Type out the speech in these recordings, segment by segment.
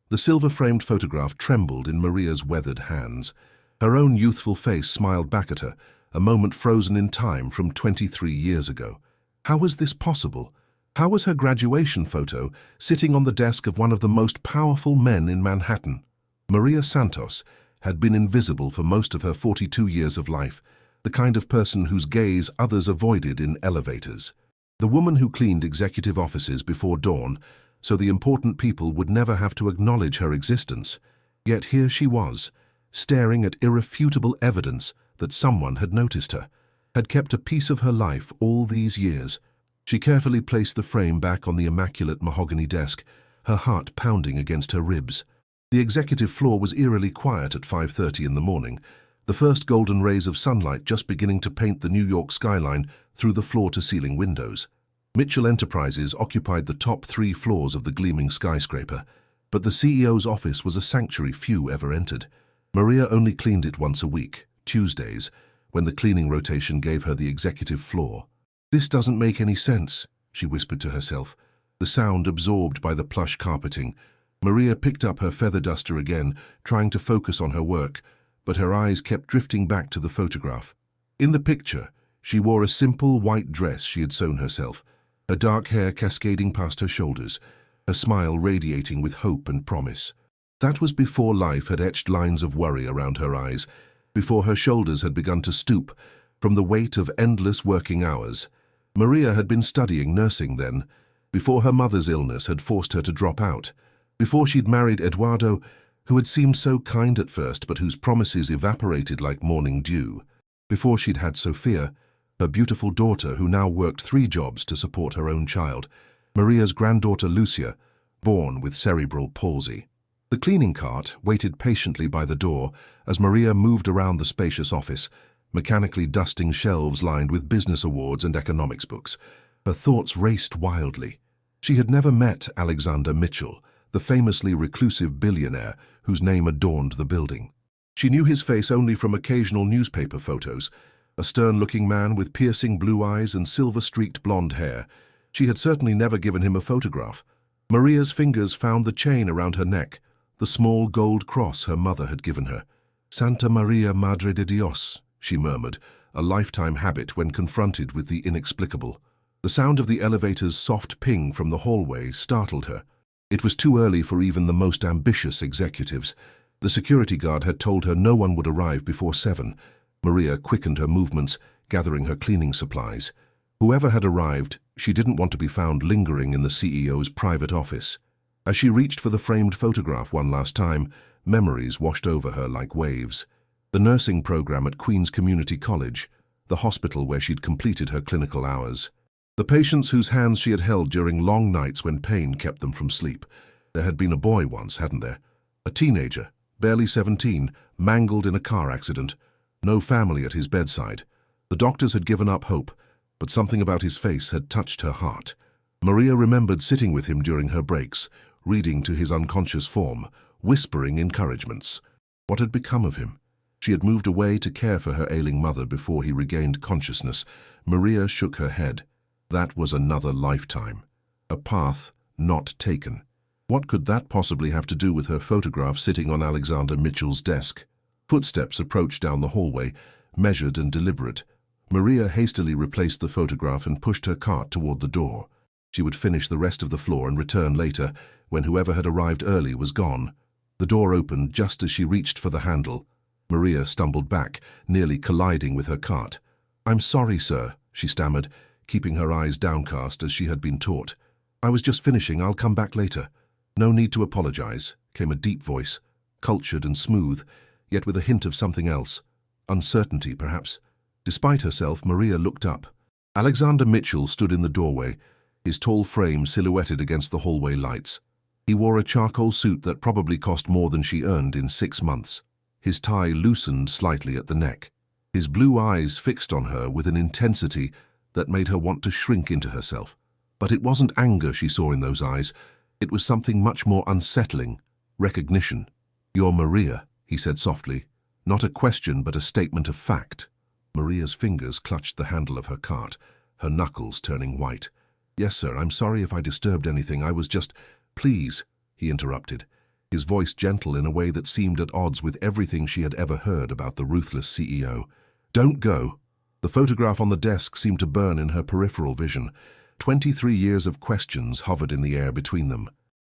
The silver-framed photograph trembled in Maria's weathered hands. Her own youthful face smiled back at her, a moment frozen in time from 23 years ago. How was this possible? How was her graduation photo sitting on the desk of one of the most powerful men in Manhattan? Maria Santos had been invisible for most of her 42 years of life, the kind of person whose gaze others avoided in elevators. The woman who cleaned executive offices before dawn, so the important people would never have to acknowledge her existence. Yet here she was, staring at irrefutable evidence that someone had noticed her, had kept a piece of her life all these years. She carefully placed the frame back on the immaculate mahogany desk, her heart pounding against her ribs. The executive floor was eerily quiet at 5:30 in the morning, the first golden rays of sunlight just beginning to paint the New York skyline through the floor-to-ceiling windows. Mitchell Enterprises occupied the top 3 floors of the gleaming skyscraper, but the CEO's office was a sanctuary few ever entered. Maria only cleaned it once a week, Tuesdays, when the cleaning rotation gave her the executive floor. "This doesn't make any sense," she whispered to herself, the sound absorbed by the plush carpeting. Maria picked up her feather duster again, trying to focus on her work, but her eyes kept drifting back to the photograph. In the picture, she wore a simple white dress she had sewn herself, her dark hair cascading past her shoulders, her smile radiating with hope and promise. That was before life had etched lines of worry around her eyes, before her shoulders had begun to stoop from the weight of endless working hours. Maria had been studying nursing then, before her mother's illness had forced her to drop out, before she'd married Eduardo, who had seemed so kind at first but whose promises evaporated like morning dew, before she'd had Sophia, her beautiful daughter who now worked 3 jobs to support her own child, Maria's granddaughter Lucia, born with cerebral palsy. The cleaning cart waited patiently by the door as Maria moved around the spacious office, mechanically dusting shelves lined with business awards and economics books. Her thoughts raced wildly. She had never met Alexander Mitchell, the famously reclusive billionaire whose name adorned the building. She knew his face only from occasional newspaper photos, a stern-looking man with piercing blue eyes and silver-streaked blonde hair. She had certainly never given him a photograph. Maria's fingers found the chain around her neck, the small gold cross her mother had given her. "Santa Maria Madre de Dios," she murmured, a lifetime habit when confronted with the inexplicable. The sound of the elevator's soft ping from the hallway startled her. It was too early for even the most ambitious executives. The security guard had told her no one would arrive before 7. Maria quickened her movements, gathering her cleaning supplies. Whoever had arrived, she didn't want to be found lingering in the CEO's private office. As she reached for the framed photograph one last time, memories washed over her like waves. The nursing program at Queen's Community College, the hospital where she'd completed her clinical hours. The patients whose hands she had held during long nights when pain kept them from sleep. There had been a boy once, hadn't there? A teenager, barely 17, mangled in a car accident. No family at his bedside. The doctors had given up hope, but something about his face had touched her heart. Maria remembered sitting with him during her breaks, reading to his unconscious form, whispering encouragements. What had become of him? She had moved away to care for her ailing mother before he regained consciousness. Maria shook her head. That was another lifetime. A path not taken. What could that possibly have to do with her photograph sitting on Alexander Mitchell's desk? Footsteps approached down the hallway, measured and deliberate. Maria hastily replaced the photograph and pushed her cart toward the door. She would finish the rest of the floor and return later, when whoever had arrived early was gone. The door opened just as she reached for the handle. Maria stumbled back, nearly colliding with her cart. "I'm sorry, sir," she stammered, keeping her eyes downcast as she had been taught. "I was just finishing. I'll come back later." "No need to apologize," came a deep voice, cultured and smooth, yet with a hint of something else. Uncertainty, perhaps. Despite herself, Maria looked up. Alexander Mitchell stood in the doorway, his tall frame silhouetted against the hallway lights. He wore a charcoal suit that probably cost more than she earned in 6 months. His tie loosened slightly at the neck. His blue eyes fixed on her with an intensity that made her want to shrink into herself. But it wasn't anger she saw in those eyes. It was something much more unsettling. Recognition. "You're Maria," he said softly. Not a question, but a statement of fact. Maria's fingers clutched the handle of her cart, her knuckles turning white. "Yes, sir, I'm sorry if I disturbed anything. I was just—" "Please," he interrupted. his voice gentle in a way that seemed at odds with everything she had ever heard about the ruthless CEO. "Don't go." The photograph on the desk seemed to burn in her peripheral vision. 23 years of questions hovered in the air between them.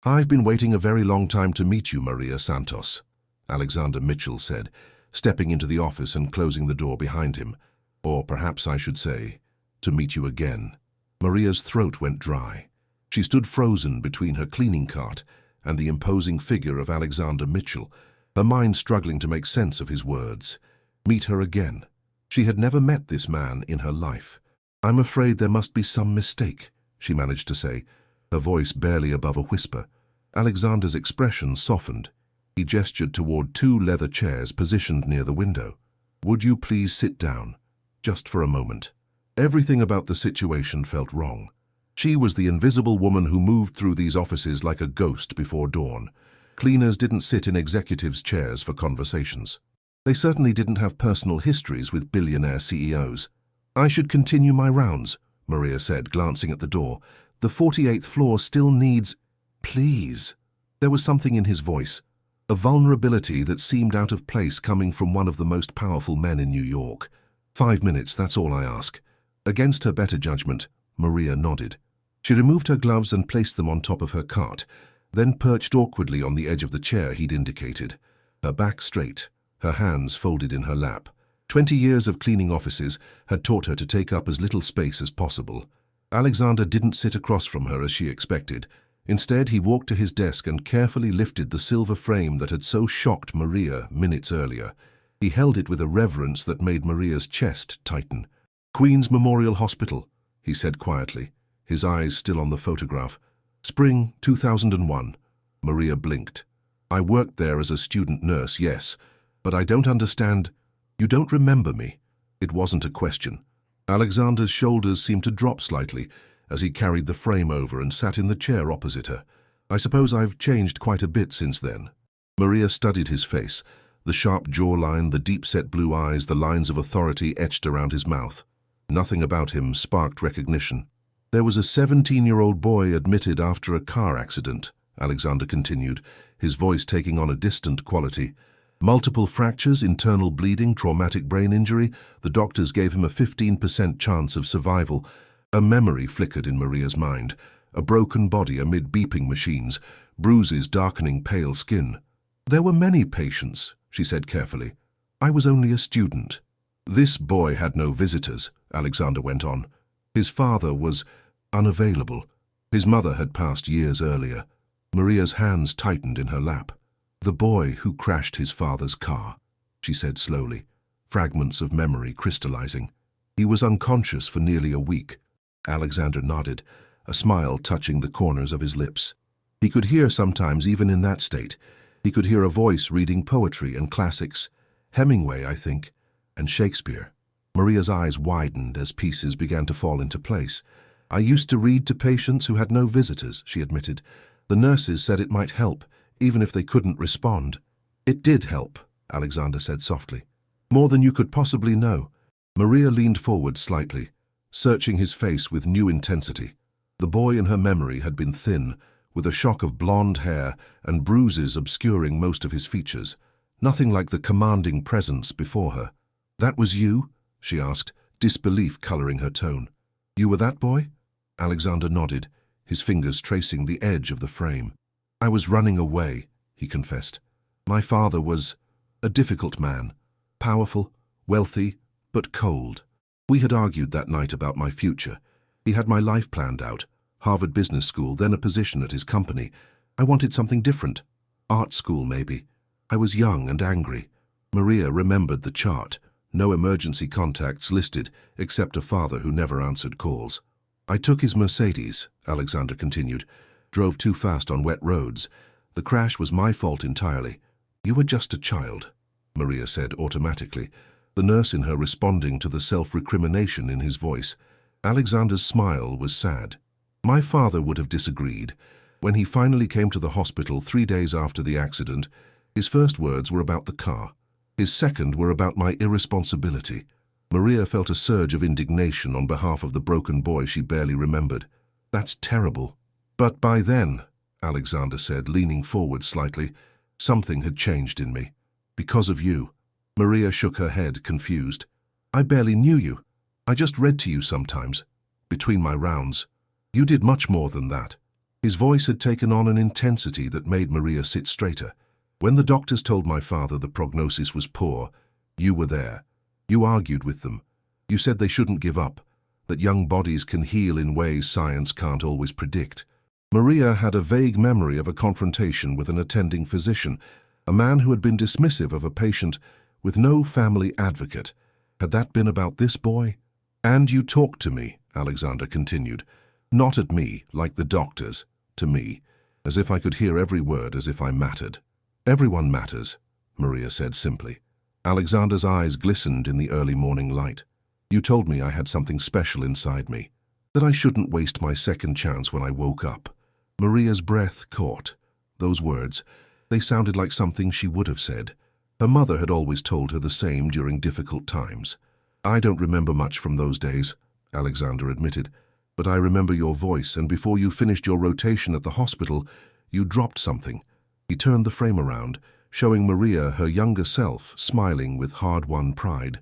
"I've been waiting a very long time to meet you, Maria Santos," Alexander Mitchell said, stepping into the office and closing the door behind him. "Or perhaps I should say, to meet you again." Maria's throat went dry. She stood frozen between her cleaning cart and the imposing figure of Alexander Mitchell, her mind struggling to make sense of his words. Meet her again. She had never met this man in her life. "I'm afraid there must be some mistake," she managed to say, her voice barely above a whisper. Alexander's expression softened. He gestured toward 2 leather chairs positioned near the window. "Would you please sit down, just for a moment?" Everything about the situation felt wrong. She was the invisible woman who moved through these offices like a ghost before dawn. Cleaners didn't sit in executives' chairs for conversations. They certainly didn't have personal histories with billionaire CEOs. "I should continue my rounds," Maria said, glancing at the door. "The 48th floor still needs—" "Please." There was something in his voice, a vulnerability that seemed out of place coming from one of the most powerful men in New York. "5 minutes, that's all I ask." Against her better judgment, Maria nodded. She removed her gloves and placed them on top of her cart, then perched awkwardly on the edge of the chair he'd indicated, her back straight, her hands folded in her lap. 20 years of cleaning offices had taught her to take up as little space as possible. Alexander didn't sit across from her as she expected. Instead, he walked to his desk and carefully lifted the silver frame that had so shocked Maria minutes earlier. He held it with a reverence that made Maria's chest tighten. "Queen's Memorial Hospital," he said quietly, his eyes still on the photograph. "Spring 2001. Maria blinked. "I worked there as a student nurse, yes, but I don't understand—" "You don't remember me?" It wasn't a question. Alexander's shoulders seemed to drop slightly as he carried the frame over and sat in the chair opposite her. "I suppose I've changed quite a bit since then." Maria studied his face, the sharp jawline, the deep-set blue eyes, the lines of authority etched around his mouth. Nothing about him sparked recognition. "There was a 17-year-old boy admitted after a car accident," Alexander continued, his voice taking on a distant quality. "Multiple fractures, internal bleeding, traumatic brain injury. The doctors gave him a 15% chance of survival." A memory flickered in Maria's mind. A broken body amid beeping machines, bruises darkening pale skin. "There were many patients," she said carefully. "I was only a student." "This boy had no visitors," Alexander went on. "His father was unavailable. His mother had passed years earlier." Maria's hands tightened in her lap. "The boy who crashed his father's car," she said slowly, fragments of memory crystallizing. "He was unconscious for nearly a week." Alexander nodded, a smile touching the corners of his lips. He could hear sometimes, even in that state. He could hear a voice reading poetry and classics. Hemingway, I think, and Shakespeare. Maria's eyes widened as pieces began to fall into place. "I used to read to patients who had no visitors," she admitted. "The nurses said it might help, even if they couldn't respond." "It did help," Alexander said softly. "More than you could possibly know." Maria leaned forward slightly, searching his face with new intensity. The boy in her memory had been thin, with a shock of blonde hair and bruises obscuring most of his features. Nothing like the commanding presence before her. "That was you?" she asked, disbelief coloring her tone. "You were that boy?" Alexander nodded, his fingers tracing the edge of the frame. "I was running away," he confessed. "My father was a difficult man, powerful, wealthy, but cold. We had argued that night about my future. He had my life planned out, Harvard Business School, then a position at his company. I wanted something different. Art school, maybe. I was young and angry." Maria remembered the chart. No emergency contacts listed, except a father who never answered calls. "I took his Mercedes," Alexander continued. "Drove too fast on wet roads. The crash was my fault entirely." "You were just a child," Maria said automatically, the nurse in her responding to the self-recrimination in his voice. Alexander's smile was sad. "My father would have disagreed. When he finally came to the hospital 3 days after the accident, his first words were about the car. His second were about my irresponsibility." Maria felt a surge of indignation on behalf of the broken boy she barely remembered. "That's terrible." "But by then," Alexander said, leaning forward slightly. Something had changed in me. Because of you. Maria shook her head, confused. I barely knew you. I just read to you sometimes, between my rounds. You did much more than that. His voice had taken on an intensity that made Maria sit straighter. When the doctors told my father the prognosis was poor, you were there. You argued with them. You said they shouldn't give up, that young bodies can heal in ways science can't always predict. Maria had a vague memory of a confrontation with an attending physician, a man who had been dismissive of a patient with no family advocate. Had that been about this boy? And you talked to me, Alexander continued. Not at me, like the doctors, to me, as if I could hear every word, as if I mattered. Everyone matters, Maria said simply. Alexander's eyes glistened in the early morning light. You told me I had something special inside me, that I shouldn't waste my second chance when I woke up. Maria's breath caught. Those words, they sounded like something she would have said. Her mother had always told her the same during difficult times. I don't remember much from those days, Alexander admitted, but I remember your voice, and before you finished your rotation at the hospital, you dropped something. He turned the frame around, showing Maria her younger self, smiling with hard-won pride.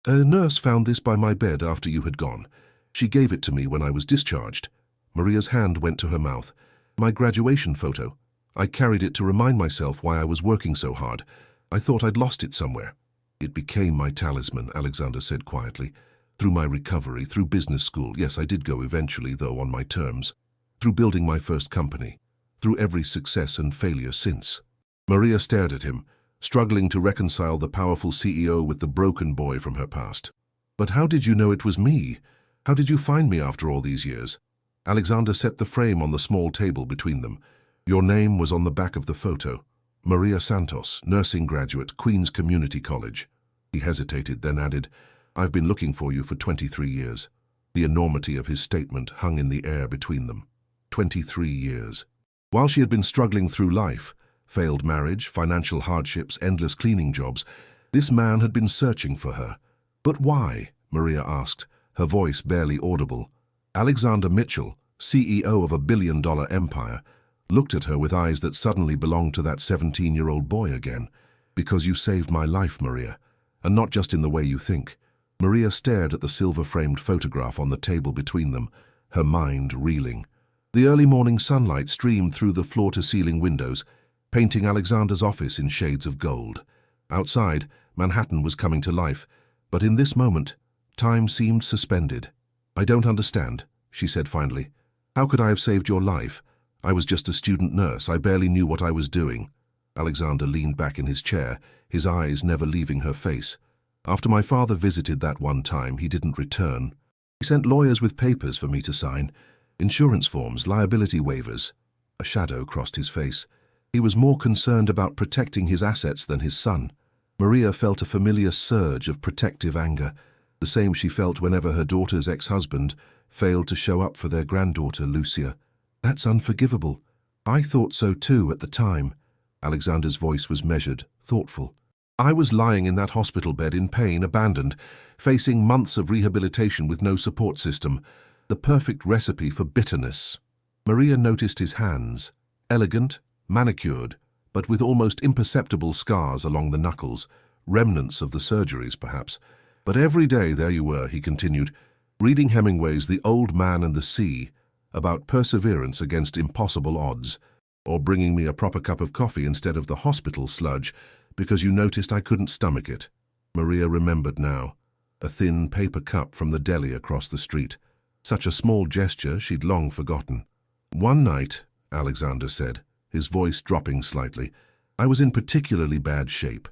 A nurse found this by my bed after you had gone. She gave it to me when I was discharged. Maria's hand went to her mouth. My graduation photo. I carried it to remind myself why I was working so hard. I thought I'd lost it somewhere. It became my talisman, Alexander said quietly. Through my recovery, through business school, yes, I did go eventually, though on my terms. Through building my first company. Through every success and failure since. Maria stared at him, struggling to reconcile the powerful CEO with the broken boy from her past. But how did you know it was me? How did you find me after all these years? Alexander set the frame on the small table between them. Your name was on the back of the photo. Maria Santos, nursing graduate, Queen's Community College. He hesitated, then added, I've been looking for you for 23 years. The enormity of his statement hung in the air between them. 23 years. While she had been struggling through life, failed marriage, financial hardships, endless cleaning jobs, this man had been searching for her. But why? Maria asked, her voice barely audible. Alexander Mitchell, CEO of a billion-dollar empire, looked at her with eyes that suddenly belonged to that 17-year-old boy again. Because you saved my life, Maria, and not just in the way you think. Maria stared at the silver-framed photograph on the table between them, her mind reeling. The early morning sunlight streamed through the floor-to-ceiling windows, painting Alexander's office in shades of gold. Outside, Manhattan was coming to life, but in this moment, time seemed suspended. I don't understand, she said finally. How could I have saved your life? I was just a student nurse. I barely knew what I was doing. Alexander leaned back in his chair, his eyes never leaving her face. After my father visited that one time, he didn't return. He sent lawyers with papers for me to sign, insurance forms, liability waivers. A shadow crossed his face. He was more concerned about protecting his assets than his son. Maria felt a familiar surge of protective anger, the same she felt whenever her daughter's ex-husband failed to show up for their granddaughter, Lucia. That's unforgivable. I thought so too at the time. Alexander's voice was measured, thoughtful. I was lying in that hospital bed in pain, abandoned, facing months of rehabilitation with no support system. The perfect recipe for bitterness. Maria noticed his hands, elegant, manicured, but with almost imperceptible scars along the knuckles, remnants of the surgeries, perhaps. But every day there you were, he continued, reading Hemingway's The Old Man and the Sea, about perseverance against impossible odds, or bringing me a proper cup of coffee instead of the hospital sludge, because you noticed I couldn't stomach it. Maria remembered now. A thin paper cup from the deli across the street. Such a small gesture she'd long forgotten. One night, Alexander said, his voice dropping slightly, I was in particularly bad shape.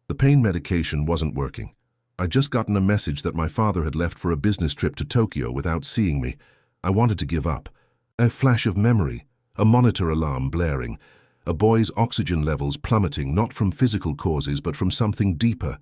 The pain medication wasn't working. I'd just gotten a message that my father had left for a business trip to Tokyo without seeing me. I wanted to give up. A flash of memory, a monitor alarm blaring, a boy's oxygen levels plummeting not from physical causes but from something deeper.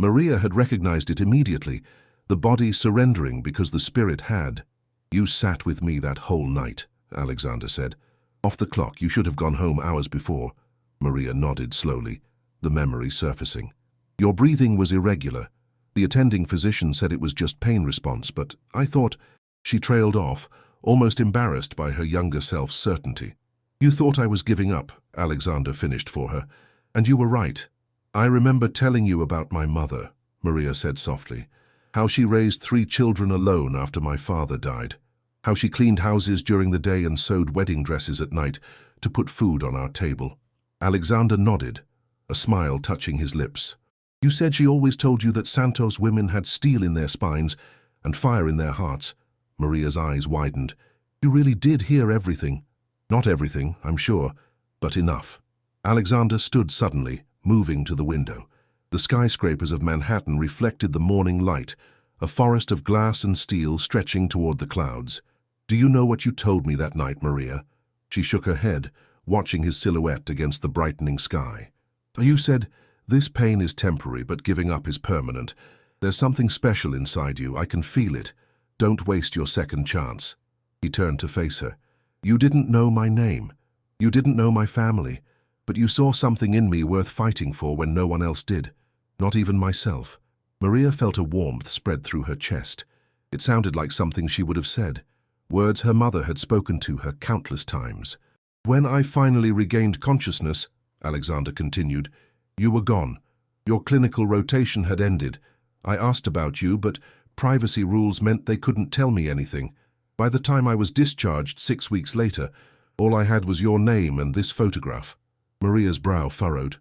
Maria had recognized it immediately, the body surrendering because the spirit had. You sat with me that whole night, Alexander said. Off the clock, you should have gone home hours before. Maria nodded slowly, the memory surfacing. Your breathing was irregular. The attending physician said it was just pain response, but I thought... She trailed off, almost embarrassed by her younger self's certainty. You thought I was giving up, Alexander finished for her. And you were right. I remember telling you about my mother, Maria said softly. How she raised 3 children alone after my father died. How she cleaned houses during the day and sewed wedding dresses at night to put food on our table. Alexander nodded, a smile touching his lips. You said she always told you that Santos women had steel in their spines and fire in their hearts. Maria's eyes widened. You really did hear everything. Not everything, I'm sure, but enough. Alexander stood suddenly, moving to the window. The skyscrapers of Manhattan reflected the morning light, a forest of glass and steel stretching toward the clouds. Do you know what you told me that night, Maria? She shook her head, watching his silhouette against the brightening sky. You said, this pain is temporary, but giving up is permanent. There's something special inside you, I can feel it. Don't waste your second chance. He turned to face her. You didn't know my name. You didn't know my family. But you saw something in me worth fighting for when no one else did. Not even myself. Maria felt a warmth spread through her chest. It sounded like something she would have said. Words her mother had spoken to her countless times. When I finally regained consciousness, Alexander continued, you were gone. Your clinical rotation had ended. I asked about you, but privacy rules meant they couldn't tell me anything. By the time I was discharged 6 weeks later, all I had was your name and this photograph. Maria's brow furrowed.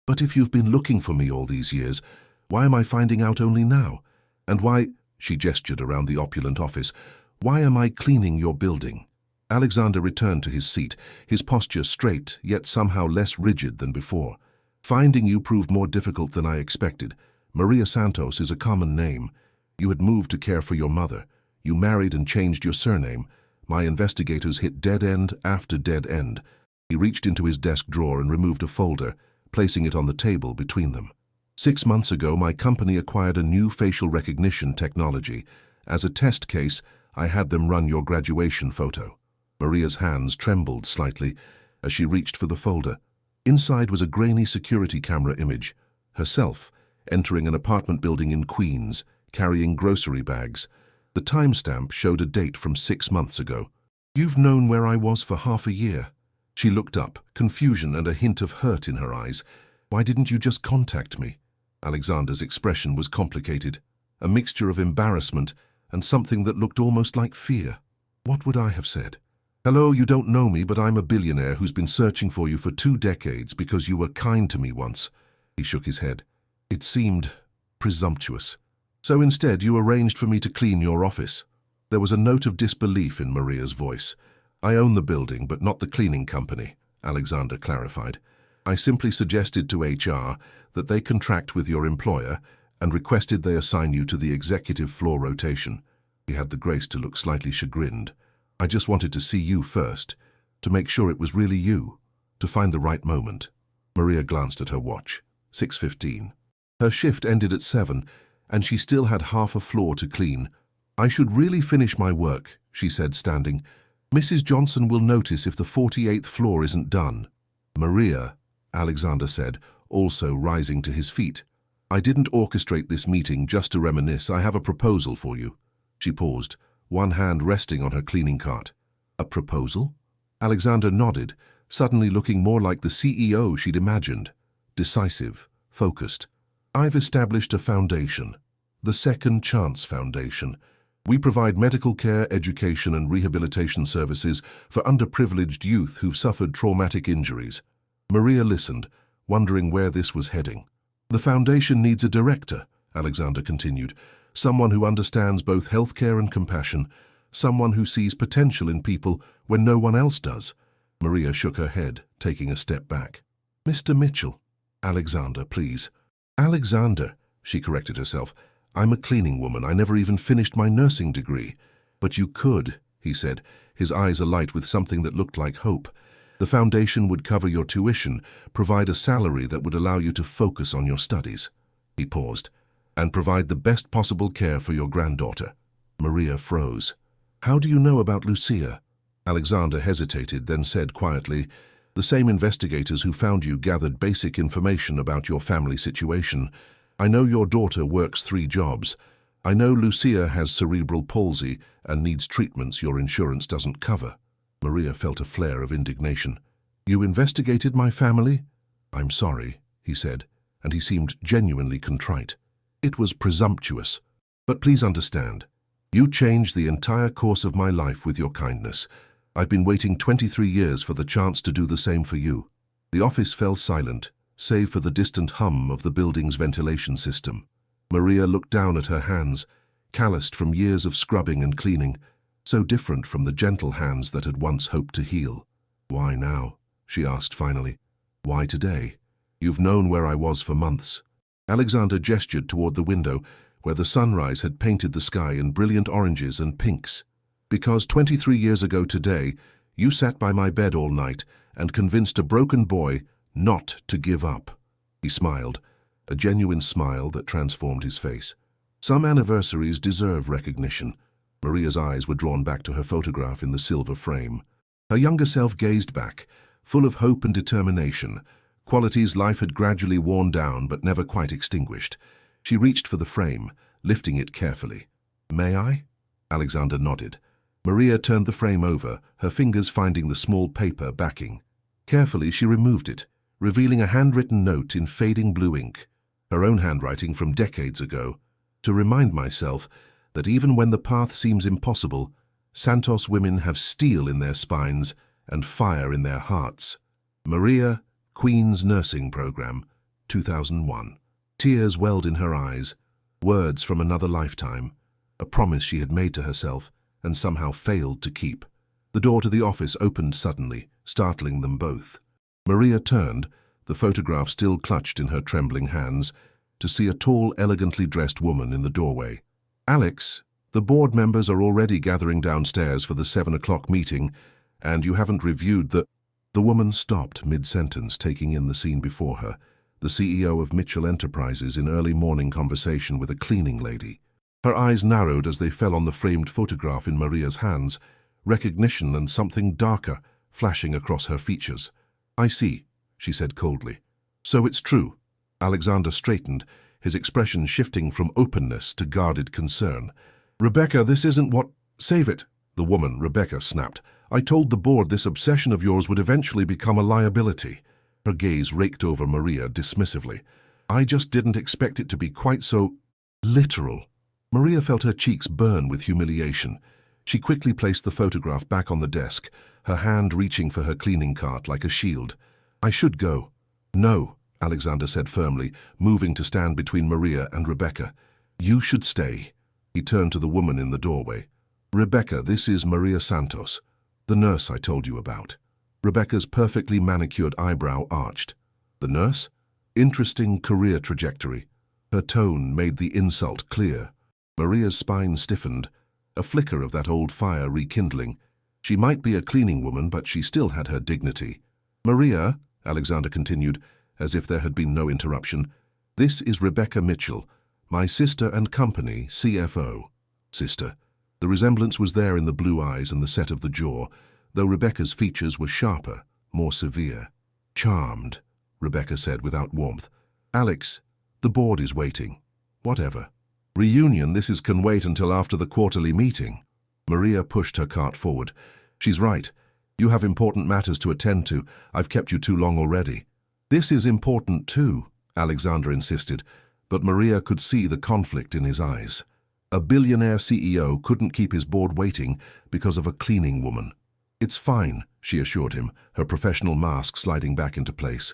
But if you've been looking for me all these years, why am I finding out only now? And why, she gestured around the opulent office, why am I cleaning your building? Alexander returned to his seat, his posture straight, yet somehow less rigid than before. Finding you proved more difficult than I expected. Maria Santos is a common name. You had moved to care for your mother. You married and changed your surname. My investigators hit dead end after dead end. He reached into his desk drawer and removed a folder, placing it on the table between them. 6 months ago, my company acquired a new facial recognition technology. As a test case, I had them run your graduation photo. Maria's hands trembled slightly as she reached for the folder. Inside was a grainy security camera image. Herself, entering an apartment building in Queens, carrying grocery bags. The timestamp showed a date from 6 months ago. You've known where I was for half a year. She looked up, confusion and a hint of hurt in her eyes. Why didn't you just contact me? Alexander's expression was complicated, a mixture of embarrassment and something that looked almost like fear. What would I have said? Hello, you don't know me, but I'm a billionaire who's been searching for you for 2 decades because you were kind to me once. He shook his head. It seemed presumptuous. So instead, you arranged for me to clean your office. There was a note of disbelief in Maria's voice. I own the building, but not the cleaning company, Alexander clarified. I simply suggested to HR that they contract with your employer and requested they assign you to the executive floor rotation. He had the grace to look slightly chagrined. I just wanted to see you first, to make sure it was really you, to find the right moment. Maria glanced at her watch. 6:15. Her shift ended at 7, and she still had half a floor to clean. I should really finish my work, she said, standing. Mrs. Johnson will notice if the 48th floor isn't done. Maria, Alexander said, also rising to his feet. I didn't orchestrate this meeting just to reminisce. I have a proposal for you. She paused, one hand resting on her cleaning cart. A proposal? Alexander nodded, suddenly looking more like the CEO she'd imagined. Decisive, focused. I've established a foundation, the Second Chance Foundation. We provide medical care, education and rehabilitation services for underprivileged youth who've suffered traumatic injuries. Maria listened, wondering where this was heading. The foundation needs a director, Alexander continued, someone who understands both healthcare and compassion, someone who sees potential in people when no one else does. Maria shook her head, taking a step back. Mr. Mitchell. Alexander, please. Alexander, she corrected herself. I'm a cleaning woman. I never even finished my nursing degree. But you could, he said, his eyes alight with something that looked like hope. The foundation would cover your tuition, provide a salary that would allow you to focus on your studies. He paused. And provide the best possible care for your granddaughter. Maria froze. How do you know about Lucia? Alexander hesitated, then said quietly, the same investigators who found you gathered basic information about your family situation. I know your daughter works 3 jobs. I know Lucia has cerebral palsy and needs treatments your insurance doesn't cover. Maria felt a flare of indignation. "You investigated my family?" "I'm sorry," he said, and he seemed genuinely contrite. "It was presumptuous. But please understand, you changed the entire course of my life with your kindness. I've been waiting 23 years for the chance to do the same for you." The office fell silent, save for the distant hum of the building's ventilation system. Maria looked down at her hands, calloused from years of scrubbing and cleaning, so different from the gentle hands that had once hoped to heal. "Why now?" she asked finally. "Why today? You've known where I was for months." Alexander gestured toward the window, where the sunrise had painted the sky in brilliant oranges and pinks. "Because 23 years ago today, you sat by my bed all night and convinced a broken boy not to give up." He smiled, a genuine smile that transformed his face. Some anniversaries deserve recognition. Maria's eyes were drawn back to her photograph in the silver frame. Her younger self gazed back, full of hope and determination, qualities life had gradually worn down but never quite extinguished. She reached for the frame, lifting it carefully. "May I?" Alexander nodded. Maria turned the frame over, her fingers finding the small paper backing. Carefully she removed it, revealing a handwritten note in fading blue ink, her own handwriting from decades ago. "To remind myself that even when the path seems impossible, Santos women have steel in their spines and fire in their hearts." Maria, Queen's Nursing Program, 2001. Tears welled in her eyes, words from another lifetime, a promise she had made to herself and somehow failed to keep. The door to the office opened suddenly, startling them both. Maria turned, the photograph still clutched in her trembling hands, to see a tall, elegantly dressed woman in the doorway. "Alex, the board members are already gathering downstairs for the 7 o'clock meeting, and you haven't reviewed the—" The woman stopped mid-sentence, taking in the scene before her, the CEO of Mitchell Enterprises in early morning conversation with a cleaning lady. Her eyes narrowed as they fell on the framed photograph in Maria's hands, recognition and something darker flashing across her features. "I see," she said coldly. "So it's true." Alexander straightened, his expression shifting from openness to guarded concern. "Rebecca, this isn't what—" "Save it," the woman, Rebecca, snapped. "I told the board this obsession of yours would eventually become a liability." Her gaze raked over Maria dismissively. "I just didn't expect it to be quite so literal." Maria felt her cheeks burn with humiliation. She quickly placed the photograph back on the desk, her hand reaching for her cleaning cart like a shield. "I should go." "No," Alexander said firmly, moving to stand between Maria and Rebecca. "You should stay." He turned to the woman in the doorway. "Rebecca, this is Maria Santos, the nurse I told you about." Rebecca's perfectly manicured eyebrow arched. "The nurse? Interesting career trajectory." Her tone made the insult clear. Maria's spine stiffened, a flicker of that old fire rekindling. She might be a cleaning woman, but she still had her dignity. "Maria," Alexander continued, as if there had been no interruption, "this is Rebecca Mitchell, my sister and company CFO." Sister. The resemblance was there in the blue eyes and the set of the jaw, though Rebecca's features were sharper, more severe. "Charmed," Rebecca said without warmth. "Alex, the board is waiting." "Whatever." "Reunion, can wait until after the quarterly meeting." Maria pushed her cart forward. "She's right. You have important matters to attend to. I've kept you too long already." "This is important too," Alexander insisted, but Maria could see the conflict in his eyes. A billionaire CEO couldn't keep his board waiting because of a cleaning woman. "It's fine," she assured him, her professional mask sliding back into place.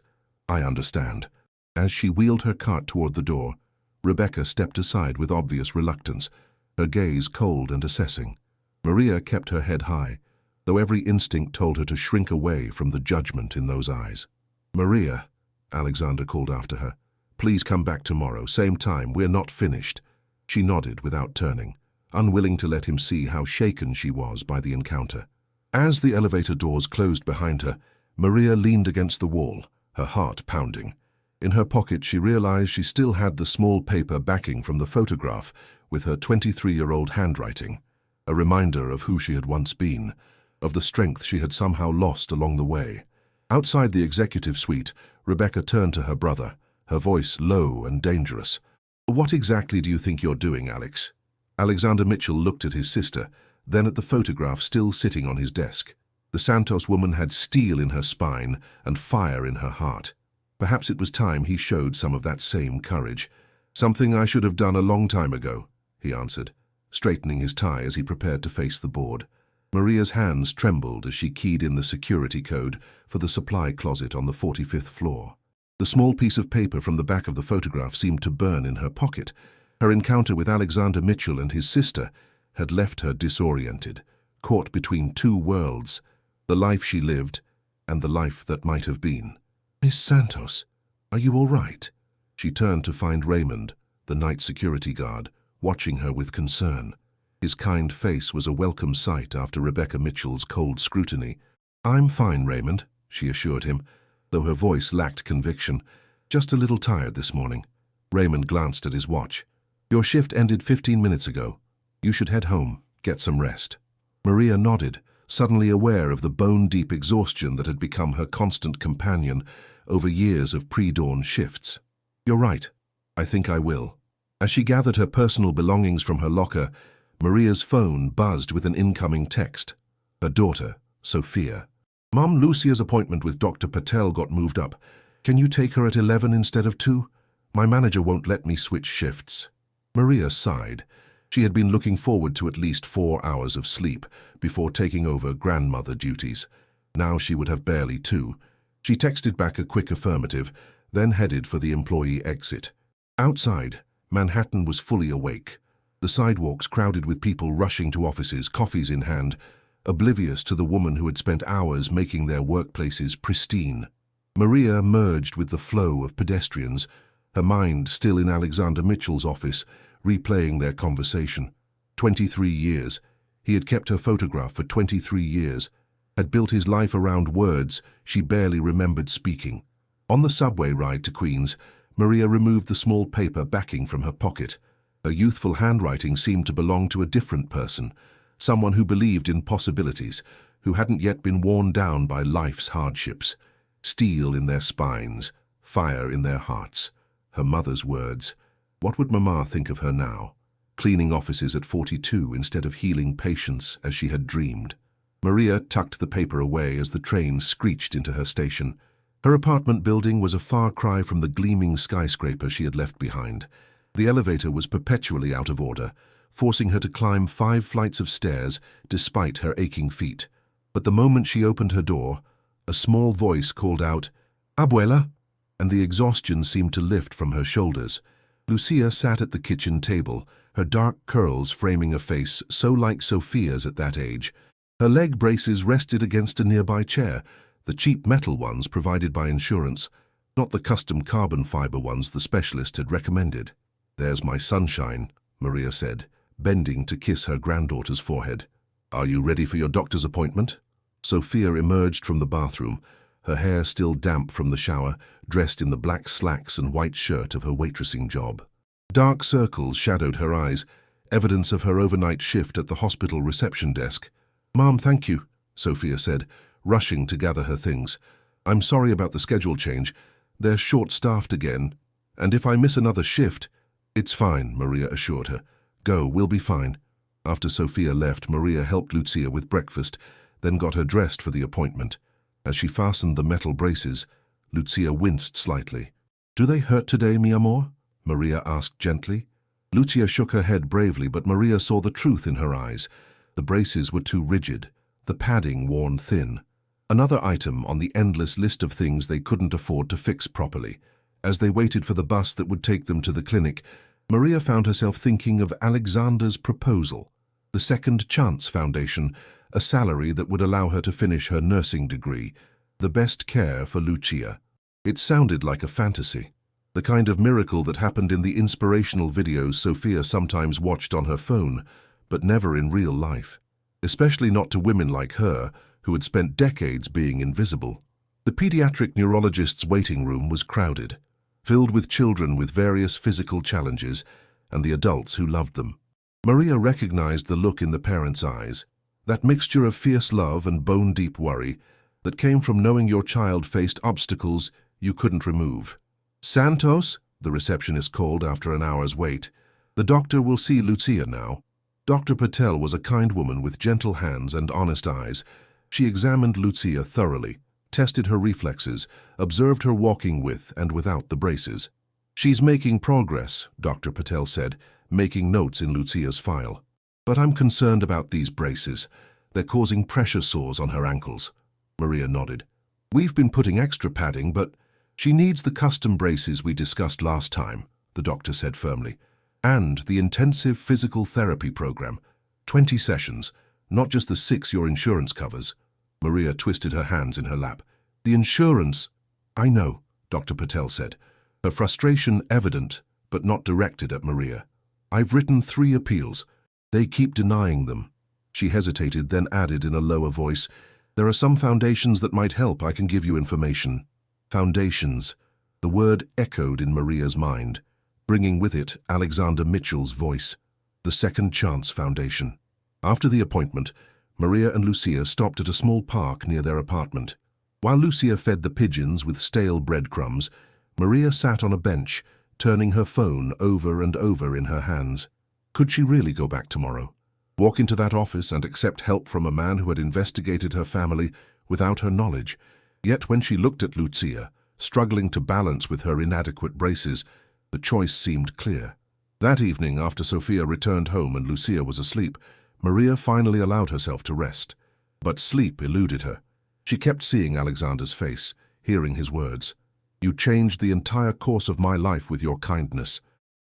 "I understand." As she wheeled her cart toward the door, Rebecca stepped aside with obvious reluctance, her gaze cold and assessing. Maria kept her head high, though every instinct told her to shrink away from the judgment in those eyes. "Maria," Alexander called after her, "please come back tomorrow, same time, we're not finished." She nodded without turning, unwilling to let him see how shaken she was by the encounter. As the elevator doors closed behind her, Maria leaned against the wall, her heart pounding. In her pocket, she realized she still had the small paper backing from the photograph with her 23-year-old handwriting, a reminder of who she had once been, of the strength she had somehow lost along the way. Outside the executive suite, Rebecca turned to her brother, her voice low and dangerous. "What exactly do you think you're doing, Alex?" Alexander Mitchell looked at his sister, then at the photograph still sitting on his desk. The Santos woman had steel in her spine and fire in her heart. Perhaps it was time he showed some of that same courage. "Something I should have done a long time ago," he answered, straightening his tie as he prepared to face the board. Maria's hands trembled as she keyed in the security code for the supply closet on the 45th floor. The small piece of paper from the back of the photograph seemed to burn in her pocket. Her encounter with Alexander Mitchell and his sister had left her disoriented, caught between two worlds, the life she lived and the life that might have been. "Miss Santos, are you all right?" She turned to find Raymond, the night security guard, watching her with concern. His kind face was a welcome sight after Rebecca Mitchell's cold scrutiny. "I'm fine, Raymond," she assured him, though her voice lacked conviction. "Just a little tired this morning." Raymond glanced at his watch. "Your shift ended 15 minutes ago. You should head home, get some rest." Maria nodded, suddenly aware of the bone-deep exhaustion that had become her constant companion over years of pre-dawn shifts. "You're right. I think I will." As she gathered her personal belongings from her locker, Maria's phone buzzed with an incoming text. Her daughter, Sophia. "Mom, Lucia's appointment with Dr. Patel got moved up. Can you take her at 11 instead of 2? My manager won't let me switch shifts." Maria sighed. She had been looking forward to at least 4 hours of sleep before taking over grandmother duties. Now she would have barely 2. She texted back a quick affirmative, then headed for the employee exit. Outside, Manhattan was fully awake. The sidewalks crowded with people rushing to offices, coffees in hand, oblivious to the woman who had spent hours making their workplaces pristine. Maria merged with the flow of pedestrians, her mind still in Alexander Mitchell's office, replaying their conversation. 23 years. He had kept her photograph for 23 years, had built his life around words she barely remembered speaking. On the subway ride to Queens, Maria removed the small paper backing from her pocket. Her youthful handwriting seemed to belong to a different person, someone who believed in possibilities, who hadn't yet been worn down by life's hardships. Steel in their spines, fire in their hearts. Her mother's words. What would Mama think of her now? Cleaning offices at 42 instead of healing patients as she had dreamed. Maria tucked the paper away as the train screeched into her station. Her apartment building was a far cry from the gleaming skyscraper she had left behind. The elevator was perpetually out of order, forcing her to climb 5 flights of stairs despite her aching feet. But the moment she opened her door, a small voice called out, "Abuela," and the exhaustion seemed to lift from her shoulders. Lucia sat at the kitchen table, her dark curls framing a face so like Sophia's at that age. Her leg braces rested against a nearby chair, the cheap metal ones provided by insurance, not the custom carbon fiber ones the specialist had recommended. "There's my sunshine," Maria said, bending to kiss her granddaughter's forehead. "Are you ready for your doctor's appointment?" Sophia emerged from the bathroom, her hair still damp from the shower, dressed in the black slacks and white shirt of her waitressing job. Dark circles shadowed her eyes, evidence of her overnight shift at the hospital reception desk. "Mom, thank you," Sophia said, rushing to gather her things. "I'm sorry about the schedule change. They're short-staffed again, and if I miss another shift—" "It's fine," Maria assured her. "Go, we'll be fine." After Sophia left, Maria helped Lucia with breakfast, then got her dressed for the appointment. As she fastened the metal braces, Lucia winced slightly. "Do they hurt today, mi amor?" Maria asked gently. Lucia shook her head bravely, but Maria saw the truth in her eyes. The braces were too rigid, the padding worn thin. Another item on the endless list of things they couldn't afford to fix properly. As they waited for the bus that would take them to the clinic, Maria found herself thinking of Alexander's proposal, the Second Chance Foundation, a salary that would allow her to finish her nursing degree, the best care for Lucia. It sounded like a fantasy, the kind of miracle that happened in the inspirational videos Sophia sometimes watched on her phone, but never in real life, especially not to women like her who had spent decades being invisible. The pediatric neurologist's waiting room was crowded, filled with children with various physical challenges and the adults who loved them. Maria recognized the look in the parents' eyes, that mixture of fierce love and bone-deep worry that came from knowing your child faced obstacles you couldn't remove. "Santos," the receptionist called after an hour's wait. "The doctor will see Lucia now." Dr. Patel was a kind woman with gentle hands and honest eyes, She examined Lucia thoroughly, tested her reflexes, observed her walking with and without the braces. "She's making progress," Dr. Patel said, making notes in Lucia's file. "But I'm concerned about these braces. They're causing pressure sores on her ankles." Maria nodded. "We've been putting extra padding, but she needs the custom braces we discussed last time," the doctor said firmly. "And the intensive physical therapy program. 20 sessions, not just the 6 your insurance covers." Maria twisted her hands in her lap. "The insurance—" "I know," Dr. Patel said, her frustration evident but not directed at Maria. "I've written 3 appeals. They keep denying them." She hesitated, then added in a lower voice, "There are some foundations that might help. I can give you information." Foundations. The word echoed in Maria's mind, bringing with it Alexander Mitchell's voice. The Second Chance Foundation. After the appointment, Maria and Lucia stopped at a small park near their apartment. While Lucia fed the pigeons with stale breadcrumbs, Maria sat on a bench, turning her phone over and over in her hands. Could she really go back tomorrow? Walk into that office and accept help from a man who had investigated her family without her knowledge? Yet when she looked at Lucia, struggling to balance with her inadequate braces, the choice seemed clear. That evening, after Sophia returned home and Lucia was asleep, Maria finally allowed herself to rest. But sleep eluded her. She kept seeing Alexander's face, hearing his words. "You changed the entire course of my life with your kindness.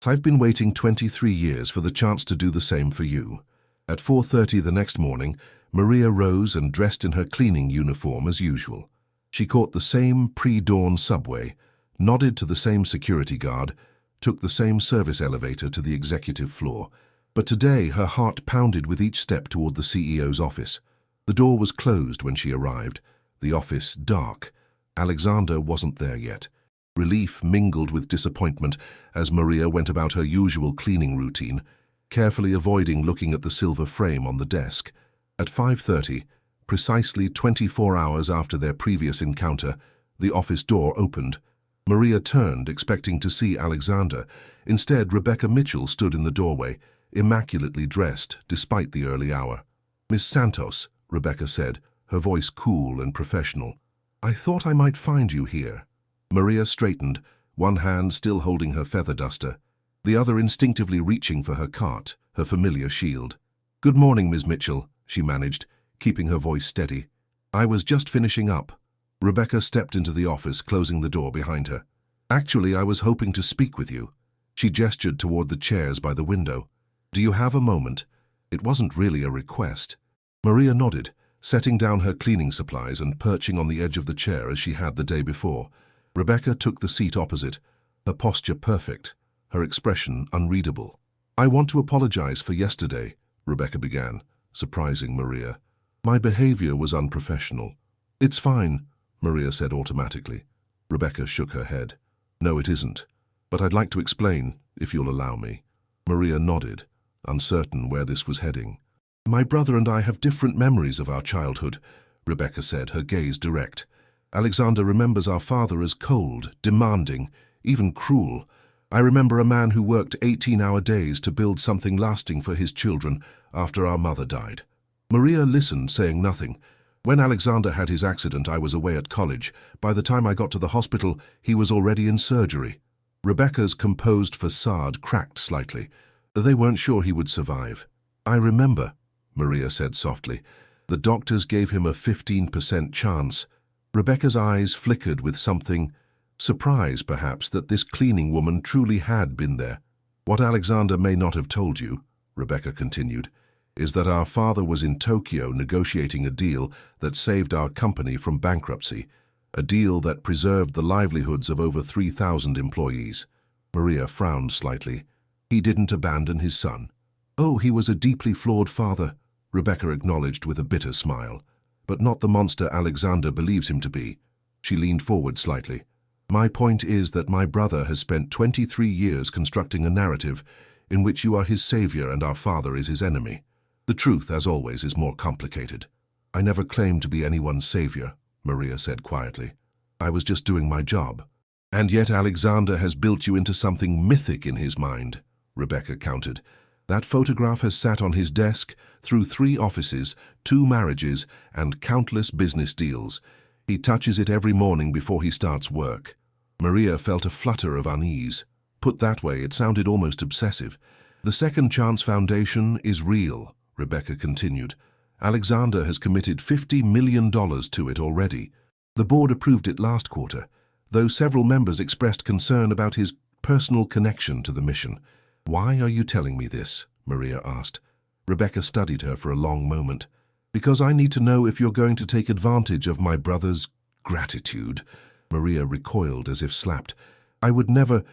I've been waiting 23 years for the chance to do the same for you." At 4:30 the next morning, Maria rose and dressed in her cleaning uniform as usual. She caught the same pre-dawn subway, nodded to the same security guard, took the same service elevator to the executive floor. But today her heart pounded with each step toward the CEO's office. The door was closed when she arrived, the office dark. Alexander wasn't there yet. Relief mingled with disappointment as Maria went about her usual cleaning routine, carefully avoiding looking at the silver frame on the desk. At 5:30, precisely 24 hours after their previous encounter, the office door opened. Maria turned, expecting to see Alexander. Instead, Rebecca Mitchell stood in the doorway, immaculately dressed despite the early hour. "Miss Santos," Rebecca said, her voice cool and professional. "I thought I might find you here." Maria straightened, one hand still holding her feather duster, the other instinctively reaching for her cart, her familiar shield. "Good morning, Miss Mitchell," she managed, keeping her voice steady. "I was just finishing up." Rebecca stepped into the office, closing the door behind her. "Actually, I was hoping to speak with you." She gestured toward the chairs by the window. "Do you have a moment?" It wasn't really a request. Maria nodded, setting down her cleaning supplies and perching on the edge of the chair as she had the day before. Rebecca took the seat opposite, her posture perfect, her expression unreadable. "I want to apologize for yesterday," Rebecca began, surprising Maria. "My behavior was unprofessional." "It's fine," Maria said automatically. Rebecca shook her head. "No, it isn't. But I'd like to explain, if you'll allow me." Maria nodded, uncertain where this was heading. "My brother and I have different memories of our childhood," Rebecca said, her gaze direct. "Alexander remembers our father as cold, demanding, even cruel. I remember a man who worked 18-hour days to build something lasting for his children after our mother died." Maria listened, saying nothing. "When Alexander had his accident, I was away at college. By the time I got to the hospital, he was already in surgery." Rebecca's composed facade cracked slightly. They weren't sure he would survive. "I remember," Maria said softly. "The doctors gave him a 15% chance." Rebecca's eyes flickered with something, surprise perhaps that this cleaning woman truly had been there. "What Alexander may not have told you," Rebecca continued, "is that our father was in Tokyo negotiating a deal that saved our company from bankruptcy, a deal that preserved the livelihoods of over 3,000 employees." Maria frowned slightly. "He didn't abandon his son." "Oh, he was a deeply flawed father," Rebecca acknowledged with a bitter smile. "But not the monster Alexander believes him to be." She leaned forward slightly. "My point is that my brother has spent 23 years constructing a narrative in which you are his savior and our father is his enemy. The truth, as always, is more complicated." "I never claimed to be anyone's savior," Maria said quietly. "I was just doing my job." "And yet Alexander has built you into something mythic in his mind," Rebecca countered. That photograph has sat on his desk through 3 offices, 2 marriages, and countless business deals. He touches it every morning before he starts work. Maria felt a flutter of unease. Put that way, it sounded almost obsessive. The Second Chance Foundation is real, Rebecca continued. Alexander has committed $50 million to it already. The board approved it last quarter, though several members expressed concern about his personal connection to the mission. Why are you telling me this? Maria asked. Rebecca studied her for a long moment. Because I need to know if you're going to take advantage of my brother's gratitude. Maria recoiled as if slapped. I would never,